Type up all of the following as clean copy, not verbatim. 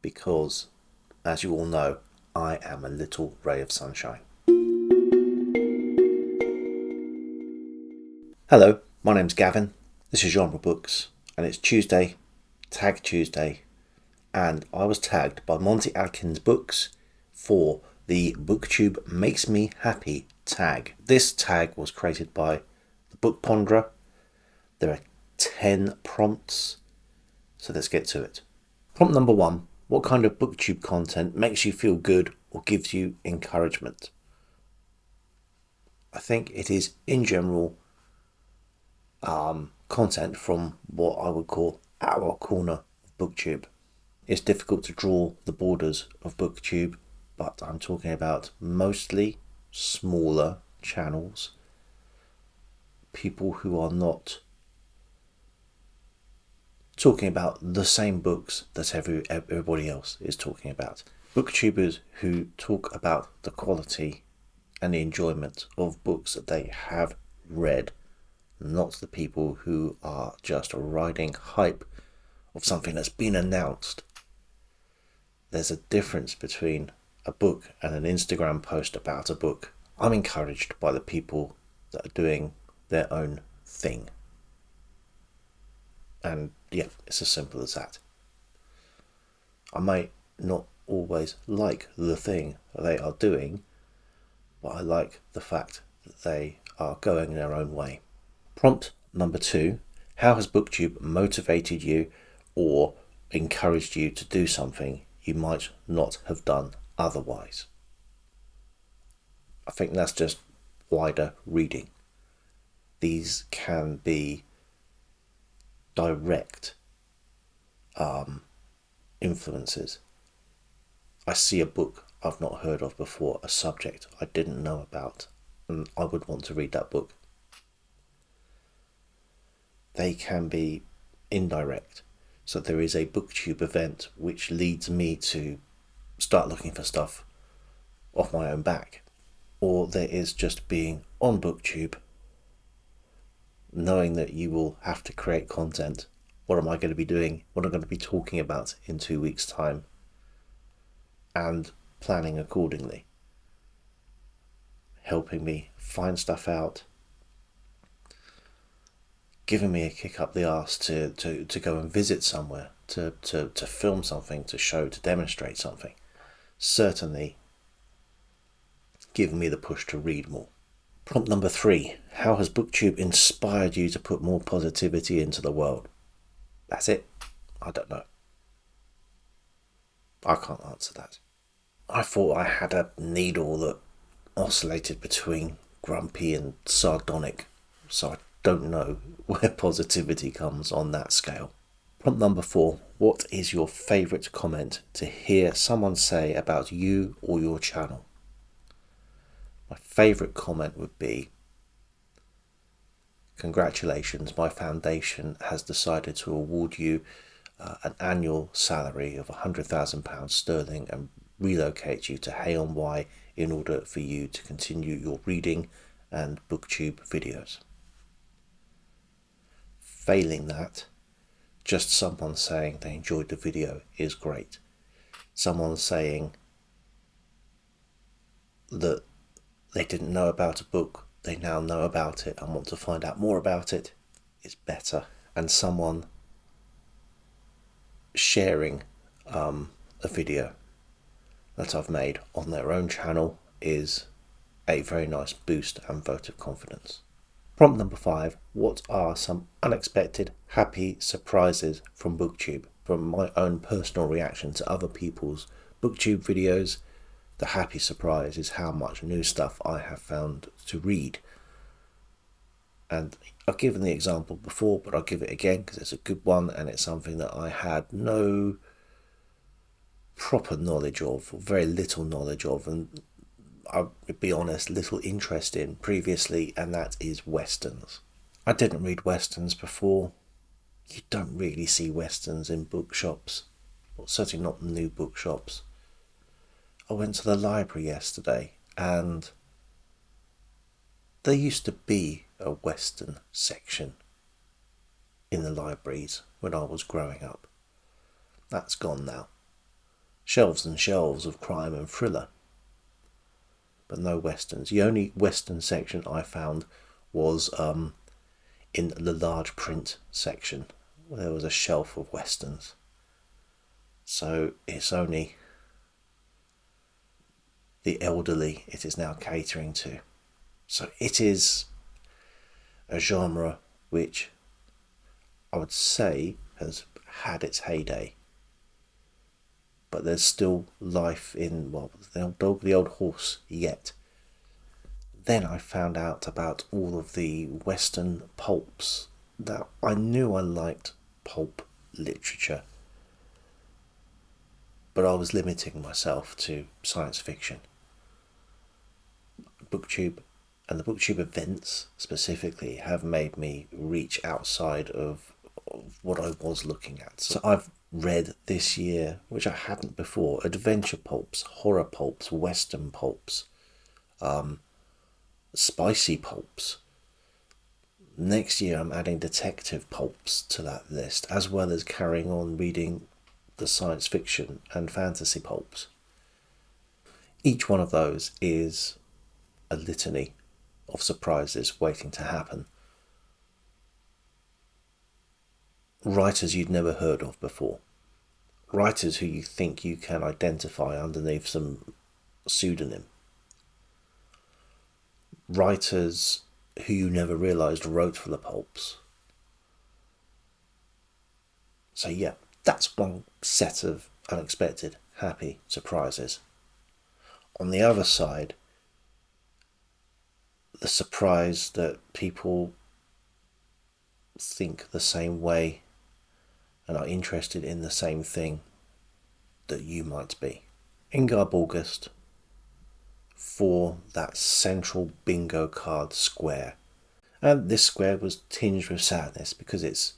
because, as you all know, I am a little ray of sunshine. Hello, my name's Gavin. This is Genre Books, and it's Tuesday, Tag Tuesday, and I was tagged by Monty Atkins Books for the BookTube Makes Me Happy tag. This tag was created by the Book Ponderer. There are 10 prompts, so let's get to it. Prompt number 1. What kind of BookTube content makes you feel good or gives you encouragement? I think it is, in general, content from what I would call our corner of BookTube. It's difficult to draw the borders of BookTube, but I'm talking about mostly smaller channels, people who are not talking about the same books that everybody else is talking about. Booktubers who talk about the quality and the enjoyment of books that they have read, not the people who are just riding hype of something that's been announced. There's a difference between a book and an Instagram post about a book. I'm encouraged by the people that are doing their own thing. And yeah, it's as simple as that. I might not always like the thing they are doing, but I like the fact that they are going their own way. Prompt number 2. How has BookTube motivated you or encouraged you to do something you might not have done otherwise? I think that's just wider reading. These can be direct influences. I see a book I've not heard of before, a subject I didn't know about, and I would want to read that book. They can be indirect. So there is a BookTube event which leads me to start looking for stuff off my own back. Or there is just being on BookTube, knowing that you will have to create content. What am I going to be doing? What am I going to be talking about in 2 weeks' time? And planning accordingly. Helping me find stuff out. Giving me a kick up the arse to go and visit somewhere, to film something, to show, to demonstrate something. Certainly giving me the push to read more. Prompt number 3. How has BookTube inspired you to put more positivity into the world? That's it? I don't know. I can't answer that. I thought I had a needle that oscillated between grumpy and sardonic, so I don't know where positivity comes on that scale. Prompt number 4. What is your favourite comment to hear someone say about you or your channel? My favourite comment would be, congratulations, my foundation has decided to award you an annual salary of £100,000 sterling and relocate you to Hay-on-Wye in order for you to continue your reading and BookTube videos. Failing that, just someone saying they enjoyed the video is great. Someone saying that they didn't know about a book, they now know about it and want to find out more about it is better. And someone sharing a video that I've made on their own channel is a very nice boost and vote of confidence. Prompt number 5. What are some unexpected happy surprises from BookTube? From my own personal reaction to other people's BookTube videos, the happy surprise is how much new stuff I have found to read. And I've given the example before, but I'll give it again because it's a good one and it's something that I had no proper knowledge of, or very little knowledge of, and I'll be honest, little interest in previously, and that is westerns. I didn't read westerns before. You don't really see westerns in bookshops, or certainly not new bookshops. I went to the library yesterday and there used to be a western section in the libraries when I was growing up. That's gone now. shelves and shelves of crime and thriller, but no westerns. The only western section I found was in the large print section. There was a shelf of westerns. So it's only the elderly it is now catering to. So it is a genre which I would say has had its heyday. But there's still life in, well, the old dog, the old horse yet. Then I found out about all of the Western pulps. That I knew I liked pulp literature, but I was limiting myself to science fiction. BookTube and the BookTube events specifically have made me reach outside of what I was looking at. So I've read this year, which I hadn't before, adventure pulps, horror pulps, western pulps, spicy pulps. Next year I'm adding detective pulps to that list, as well as carrying on reading the science fiction and fantasy pulps. Each one of those is a litany of surprises waiting to happen. Writers you'd never heard of before. Writers who you think you can identify underneath some pseudonym. Writers who you never realised wrote for the pulps. So yeah, that's one set of unexpected, happy surprises. On the other side, the surprise that people think the same way and are interested in the same thing that you might be. Ingar August for that central bingo card square. And this square was tinged with sadness because it's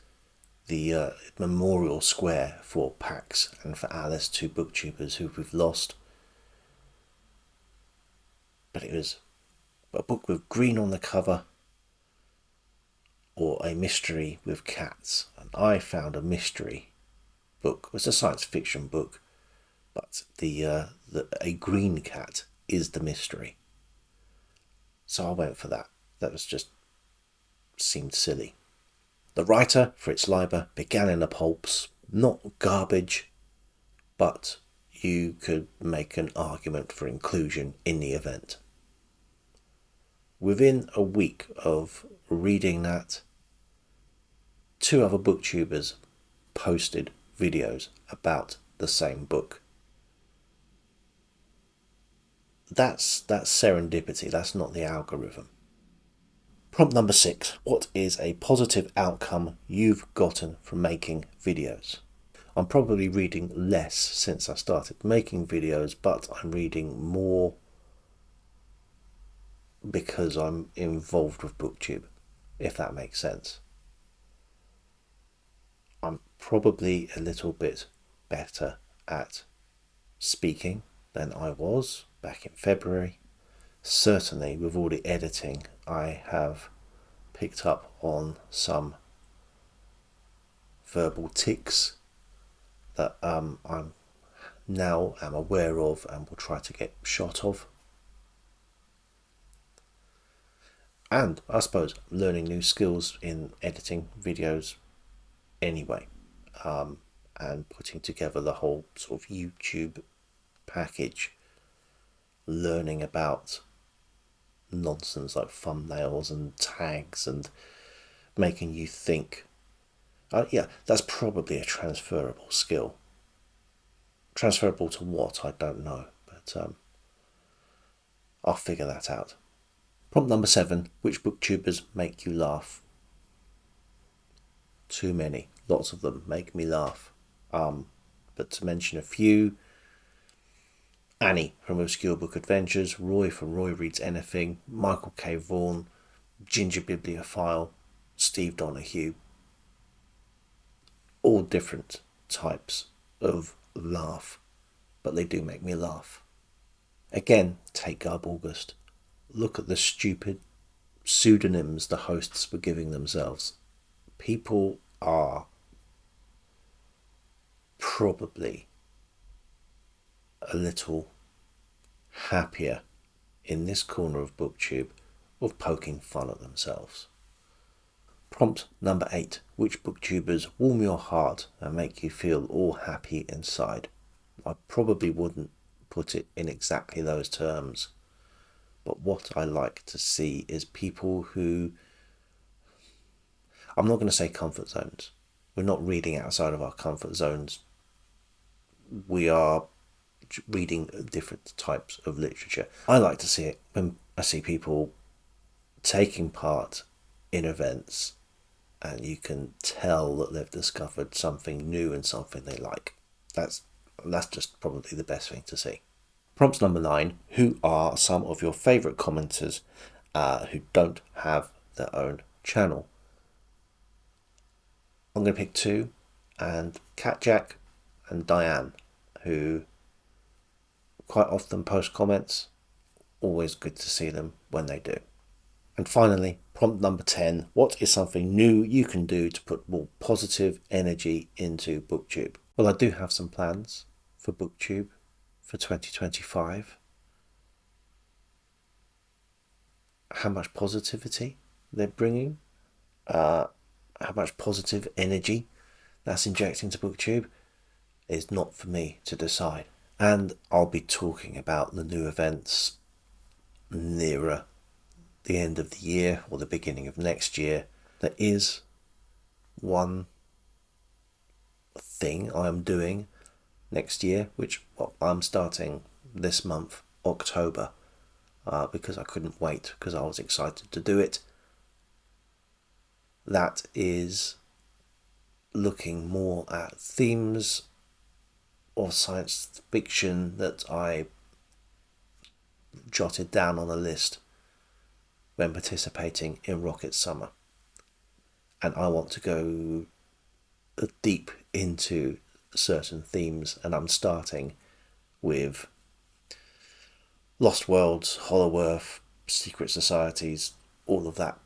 the memorial square for Pax and for Alice, two booktubers who we've lost. But it was a book with green on the cover or a mystery with cats. And I found a mystery book. It was a science fiction book, but a green cat is the mystery. So I went for that. That was just seemed silly. The writer, Fritz Leiber, began in the pulps. Not garbage, but you could make an argument for inclusion in the event. Within a week of reading that, 2 other booktubers posted videos about the same book. That's serendipity, that's not the algorithm. Prompt number 6. What is a positive outcome you've gotten from making videos? I'm probably reading less since I started making videos, but I'm reading more because I'm involved with BookTube, if that makes sense. I'm probably a little bit better at speaking than I was back in February. Certainly with all the editing, I have picked up on some verbal tics that I'm now am aware of and will try to get shot of. And I suppose learning new skills in editing videos anyway, and putting together the whole sort of YouTube package, learning about nonsense like thumbnails and tags and making you think. Yeah, that's probably a transferable skill. Transferable to what, I don't know, but I'll figure that out. Prompt number 7, which booktubers make you laugh? Too many, lots of them make me laugh. But to mention a few: Annie from Obscure Book Adventures, Roy from Roy Reads Anything, Michael K. Vaughan, Ginger Bibliophile, Steve Donahue. All different types of laugh, but they do make me laugh. Again, take Garb August. Look at the stupid pseudonyms the hosts were giving themselves. People are probably a little happier in this corner of BookTube of poking fun at themselves. Prompt number 8. Which booktubers warm your heart and make you feel all happy inside? I probably wouldn't put it in exactly those terms, but what I like to see is people who, I'm not going to say comfort zones. We're not reading outside of our comfort zones. We are reading different types of literature. I like to see it when I see people taking part in events and you can tell that they've discovered something new and something they like. That's just probably the best thing to see. Prompt number 9. Who are some of your favourite commenters who don't have their own channel? I'm going to pick 2, and Cat Jack and Diane, who quite often post comments. Always good to see them when they do. And finally, prompt number 10. What is something new you can do to put more positive energy into BookTube? Well, I do have some plans for BookTube for 2025. How much positivity they're bringing, how much positive energy that's injecting to BookTube is not for me to decide. And I'll be talking about the new events nearer the end of the year or the beginning of next year. There is one thing I am doing next year, which I'm starting this month, October, because I couldn't wait, because I was excited to do it. That is looking more at themes of science fiction that I jotted down on a list when participating in Rocket Summer. And I want to go deep into certain themes, and I'm starting with Lost Worlds, Hollow Earth, Secret Societies, all of that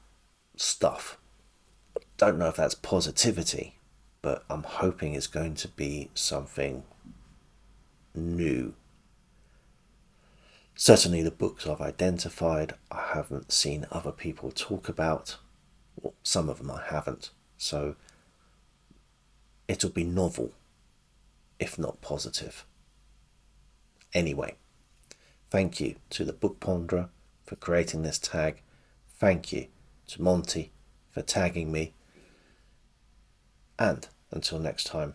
stuff. Don't know if that's positivity, but I'm hoping it's going to be something new. Certainly the books I've identified, I haven't seen other people talk about. Well, some of them I haven't. So it'll be novel, if not positive. Anyway, thank you to the Book Ponderer for creating this tag. Thank you to Monty for tagging me. And until next time.